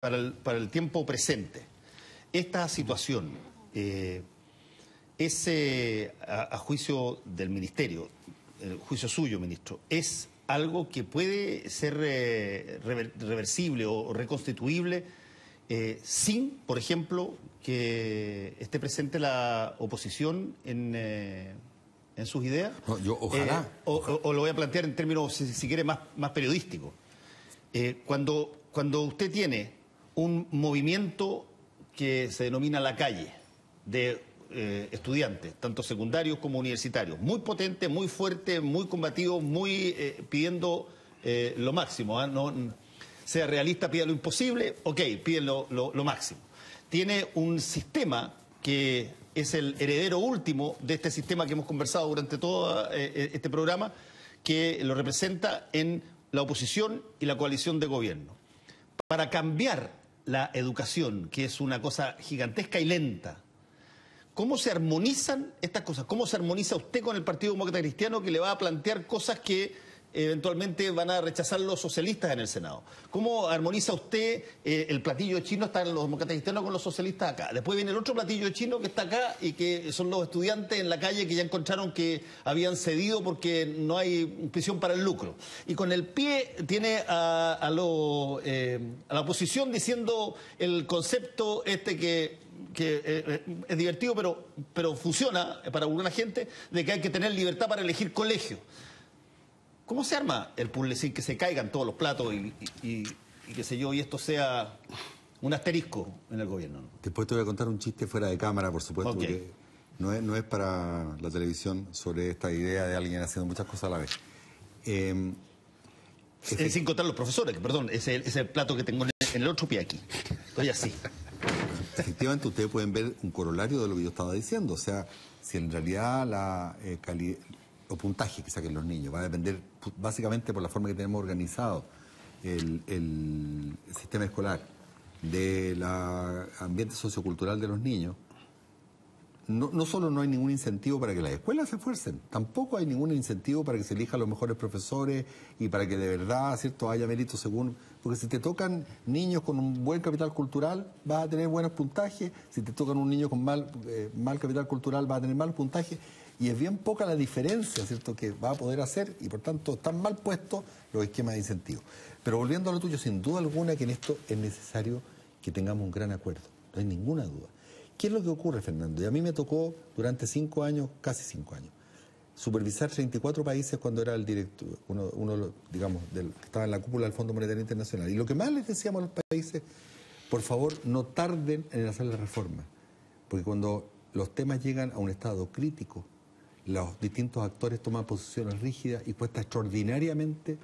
para el tiempo presente, esta situación es, a juicio del Ministerio, juicio suyo, ministro, es algo que puede ser reversible o reconstituible sin, por ejemplo, que esté presente la oposición en sus ideas. No, yo ojalá. O lo voy a plantear en términos, si quiere, más periodísticos. Cuando usted tiene un movimiento que se denomina La Calle, de estudiantes, tanto secundarios como universitarios, muy potente, muy fuerte, muy combativo, muy pidiendo lo máximo, no, sea realista, pida lo imposible, ok, piden lo máximo. Tiene un sistema que es el heredero último de este sistema que hemos conversado durante todo este programa, que lo representa en la oposición y la coalición de gobierno. Para cambiar la educación, que es una cosa gigantesca y lenta, ¿cómo se armonizan estas cosas? ¿Cómo se armoniza usted con el Partido Demócrata Cristiano, que le va a plantear cosas que eventualmente van a rechazar los socialistas en el Senado? ¿Cómo armoniza usted el platillo chino? Están los demócratas cristianos con los socialistas acá. Después viene el otro platillo chino que está acá y que son los estudiantes en la calle que ya encontraron que habían cedido porque no hay prisión para el lucro. Y con el pie tiene a la oposición diciendo el concepto este que es divertido, pero funciona para alguna gente, de que hay que tener libertad para elegir colegio. ¿Cómo se arma el puzzle sin que se caigan todos los platos y qué sé yo, y esto sea un asterisco en el gobierno, ¿no? Después te voy a contar un chiste fuera de cámara, por supuesto, Okay. Porque no es para la televisión, sobre esta idea de alguien haciendo muchas cosas a la vez. Sin contar los profesores, que perdón, ese es el plato que tengo en el otro pie aquí. Estoy así. Efectivamente, ustedes pueden ver un corolario de lo que yo estaba diciendo. O sea, si en realidad los puntajes que saquen los niños va a depender básicamente por la forma que tenemos organizado el sistema escolar, del ambiente sociocultural de los niños, no solo no hay ningún incentivo para que las escuelas se esfuercen, tampoco hay ningún incentivo para que se elijan los mejores profesores y para que de verdad, ¿cierto?, haya mérito según... Porque si te tocan niños con un buen capital cultural, vas a tener buenos puntajes. Si te tocan un niño con mal capital cultural, vas a tener mal puntaje. Y es bien poca la diferencia, ¿cierto?, que va a poder hacer, y por tanto están mal puestos los esquemas de incentivo. Pero volviendo a lo tuyo, sin duda alguna que en esto es necesario que tengamos un gran acuerdo. No hay ninguna duda. ¿Qué es lo que ocurre, Fernando? Y a mí me tocó durante 5 años, casi 5 años, supervisar 34 países cuando era el director, uno digamos, que estaba en la cúpula del Fondo Monetario Internacional. Y lo que más les decíamos a los países, por favor, no tarden en hacer la reforma. Porque cuando los temas llegan a un estado crítico, los distintos actores toman posiciones rígidas y cuesta extraordinariamente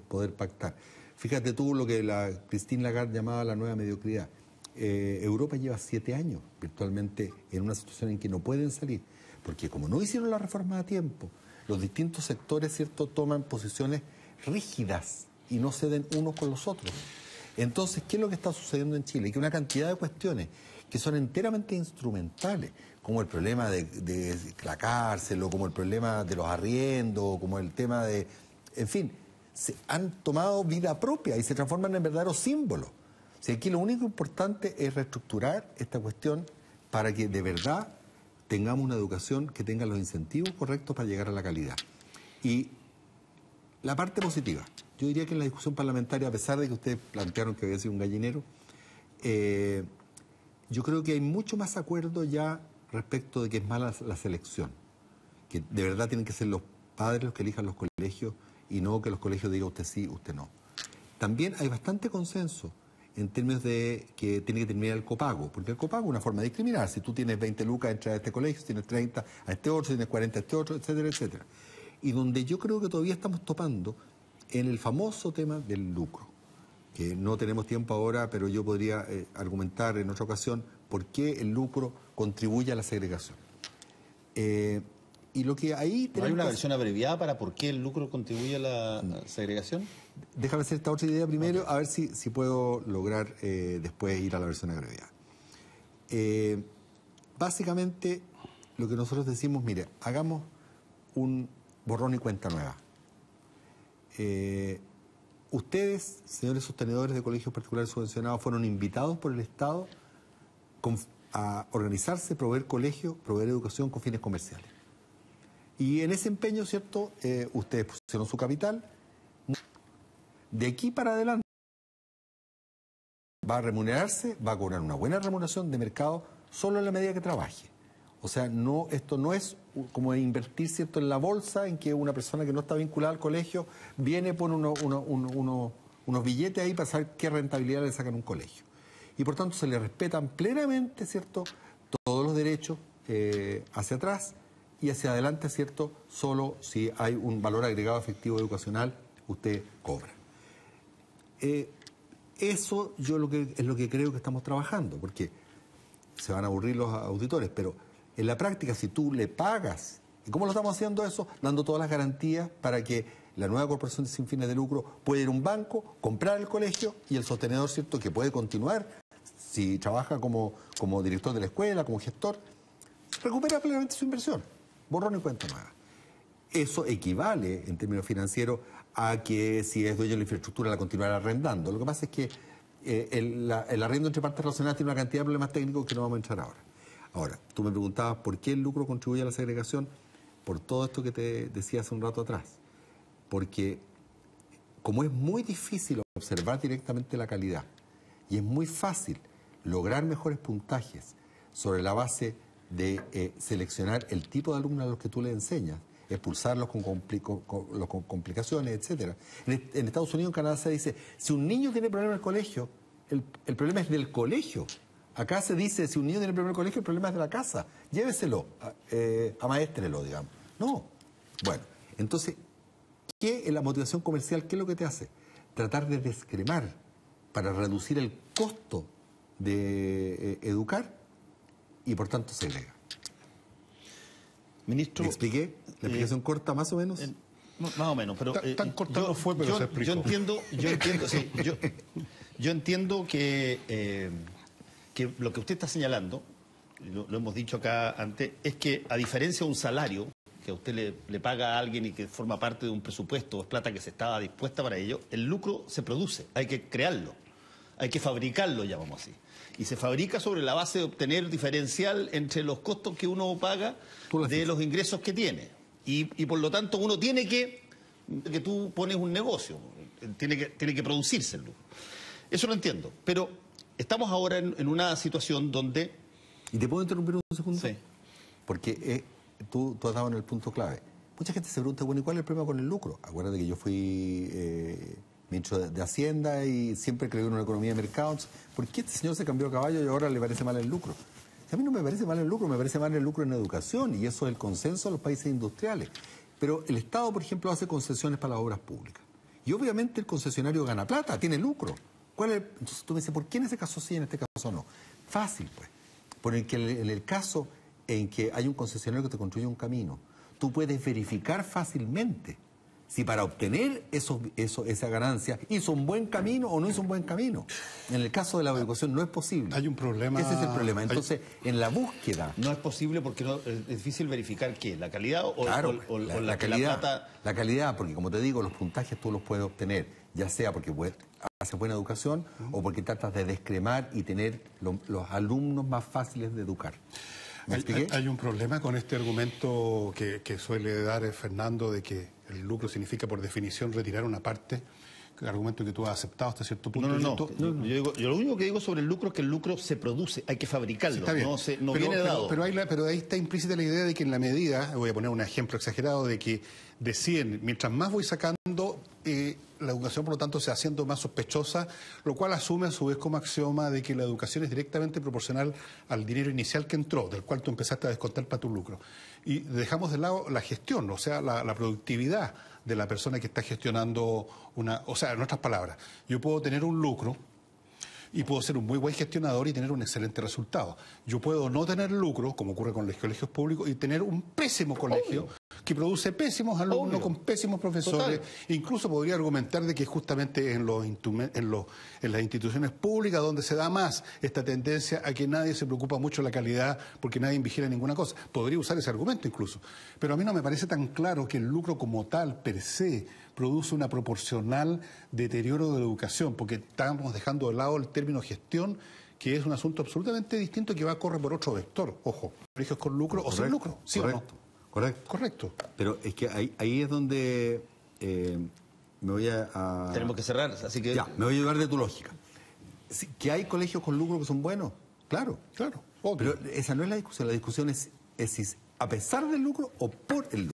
poder pactar. Fíjate tú lo que la Christine Lagarde llamaba la nueva mediocridad. Europa lleva 7 años virtualmente en una situación en que no pueden salir, porque como no hicieron la reforma a tiempo, los distintos sectores, ¿cierto?, toman posiciones rígidas y no ceden unos con los otros. Entonces, ¿qué es lo que está sucediendo en Chile? Que una cantidad de cuestiones que son enteramente instrumentales, como el problema de la cárcel, o como el problema de los arriendos, o como el tema de... En fin, se han tomado vida propia y se transforman en verdaderos símbolos. O sea, aquí lo único importante es reestructurar esta cuestión para que de verdad tengamos una educación que tenga los incentivos correctos para llegar a la calidad. Y la parte positiva, yo diría que en la discusión parlamentaria, a pesar de que ustedes plantearon que había sido un gallinero, yo creo que hay mucho más acuerdo ya respecto de que es mala la selección, que de verdad tienen que ser los padres los que elijan los colegios y no que los colegios digan usted sí, usted no. También hay bastante consenso en términos de que tiene que terminar el copago, porque el copago es una forma de discriminar. Si tú tienes 20 lucas, entras a este colegio, si tienes 30 a este otro, si tienes 40 a este otro, etcétera, etcétera. Y donde yo creo que todavía estamos topando en el famoso tema del lucro, que no tenemos tiempo ahora, pero yo podría argumentar en otra ocasión por qué el lucro contribuye a la segregación. Y lo que ahí ¿No hay una versión abreviada para por qué el lucro contribuye a la segregación? Déjame hacer esta otra idea primero, okay, a ver si puedo lograr después ir a la versión abreviada. Básicamente, lo que nosotros decimos, mire, hagamos un borrón y cuenta nueva. ustedes, señores sostenedores de colegios particulares subvencionados, fueron invitados por el Estado a organizarse, proveer colegios, proveer educación con fines comerciales. Y en ese empeño, ¿cierto?, ustedes pusieron su capital. De aquí para adelante va a remunerarse, va a cobrar una buena remuneración de mercado solo en la medida que trabaje. O sea, no, esto no es como invertir, ¿cierto?, en la bolsa, en que una persona que no está vinculada al colegio viene, pone unos billetes ahí para saber qué rentabilidad le sacan a un colegio. Y por tanto se le respetan plenamente, ¿cierto?, todos los derechos hacia atrás y hacia adelante, ¿cierto?, solo si hay un valor agregado efectivo educacional, usted cobra. Eso yo es lo que creo que estamos trabajando, porque se van a aburrir los auditores, pero en la práctica, si tú le pagas, ¿y cómo lo estamos haciendo eso? Dando todas las garantías para que la nueva corporación sin fines de lucro pueda ir a un banco, comprar el colegio y el sostenedor, ¿cierto?, que puede continuar, si trabaja como director de la escuela, como gestor, recupera plenamente su inversión, borrón y cuenta nueva. Eso equivale, en términos financieros, a que si es dueño de la infraestructura la continuará arrendando. Lo que pasa es que el arriendo entre partes relacionadas tiene una cantidad de problemas técnicos que no vamos a entrar ahora. Ahora, tú me preguntabas por qué el lucro contribuye a la segregación, por todo esto que te decía hace un rato atrás. Porque como es muy difícil observar directamente la calidad y es muy fácil lograr mejores puntajes sobre la base de seleccionar el tipo de alumnos a los que tú le enseñas, expulsarlos con complicaciones, etcétera. En Estados Unidos, en Canadá, se dice, si un niño tiene problema en el colegio, el problema es del colegio. Acá se dice, si un niño tiene problema en el colegio, el problema es de la casa. Lléveselo, amaéstrelo, digamos. No. Bueno, entonces, ¿qué es la motivación comercial? ¿Qué es lo que te hace? Tratar de descremar para reducir el costo de educar y, por tanto, segrega. Ministro, ¿Me expliqué? ¿La explicación corta más o menos? Más o menos, pero tan corta no fue, pero se explicó. Yo entiendo que lo que usted está señalando, lo hemos dicho acá antes, es que a diferencia de un salario que a usted le paga a alguien y que forma parte de un presupuesto, es plata que se estaba dispuesta para ello, el lucro se produce, hay que crearlo, hay que fabricarlo, llamamos así. Y se fabrica sobre la base de obtener diferencial entre los costos que uno paga de los ingresos que tiene. Y por lo tanto uno tiene que tú pones un negocio, tiene que producirse el lucro. Eso lo entiendo, pero estamos ahora en una situación donde... ¿Y te puedo interrumpir un segundo? Sí. Porque tú has dado en el punto clave. Mucha gente se pregunta, bueno, ¿y cuál es el problema con el lucro? Acuérdate que yo fui ministro de Hacienda y siempre creí en una economía de mercado. ¿Por qué este señor se cambió a caballo y ahora le parece mal el lucro? A mí no me parece mal el lucro, me parece mal el lucro en educación, y eso es el consenso de los países industriales. Pero el Estado, por ejemplo, hace concesiones para las obras públicas. Y obviamente el concesionario gana plata, tiene lucro. Entonces tú me dices, ¿por qué en ese caso sí, en este caso no? Fácil, pues. Porque en el caso en que hay un concesionario que te construye un camino, tú puedes verificar fácilmente si para obtener esa ganancia hizo un buen camino o no hizo un buen camino. En el caso de la educación no es posible. Hay un problema. Ese es el problema. Entonces, en la búsqueda... No es posible porque es difícil verificar qué, la calidad o, claro, o la calidad. La calidad, porque como te digo, los puntajes tú los puedes obtener, ya sea porque haces buena educación o porque tratas de descremar y tener los alumnos más fáciles de educar. Hay un problema con este argumento que suele dar Fernando de que el lucro significa por definición retirar una parte, el argumento que tú has aceptado hasta cierto punto. No. Yo lo único que digo sobre el lucro es que el lucro se produce, hay que fabricarlo, sí, no viene dado. Pero ahí está implícita la idea de que en la medida, voy a poner un ejemplo exagerado, de que deciden, mientras más voy sacando, la educación por lo tanto se va haciendo más sospechosa, lo cual asume a su vez como axioma de que la educación es directamente proporcional al dinero inicial que entró, del cual tú empezaste a descontar para tu lucro. Y dejamos de lado la gestión, o sea, la productividad de la persona que está gestionando o sea, en otras palabras, yo puedo tener un lucro y puedo ser un muy buen gestionador y tener un excelente resultado. Yo puedo no tener lucro, como ocurre con los colegios públicos, y tener un pésimo colegio que produce pésimos alumnos, Obvio. con pésimos profesores. Total. Incluso podría argumentar de que justamente en las instituciones públicas donde se da más esta tendencia a que nadie se preocupa mucho de la calidad porque nadie vigila ninguna cosa. Podría usar ese argumento incluso. Pero a mí no me parece tan claro que el lucro como tal, per se, produce una proporcional deterioro de la educación, porque estamos dejando de lado el término gestión, que es un asunto absolutamente distinto que va a correr por otro vector. Ojo, colegios con lucro o sin lucro, ¿sí o no? Correcto. Correcto. Pero es que ahí es donde me voy a... Tenemos que cerrar, así que... Ya, me voy a llevar de tu lógica. ¿Que hay colegios con lucro que son buenos? Claro. Claro, obvio. Pero esa no es la discusión. La discusión es si a pesar del lucro o por el lucro.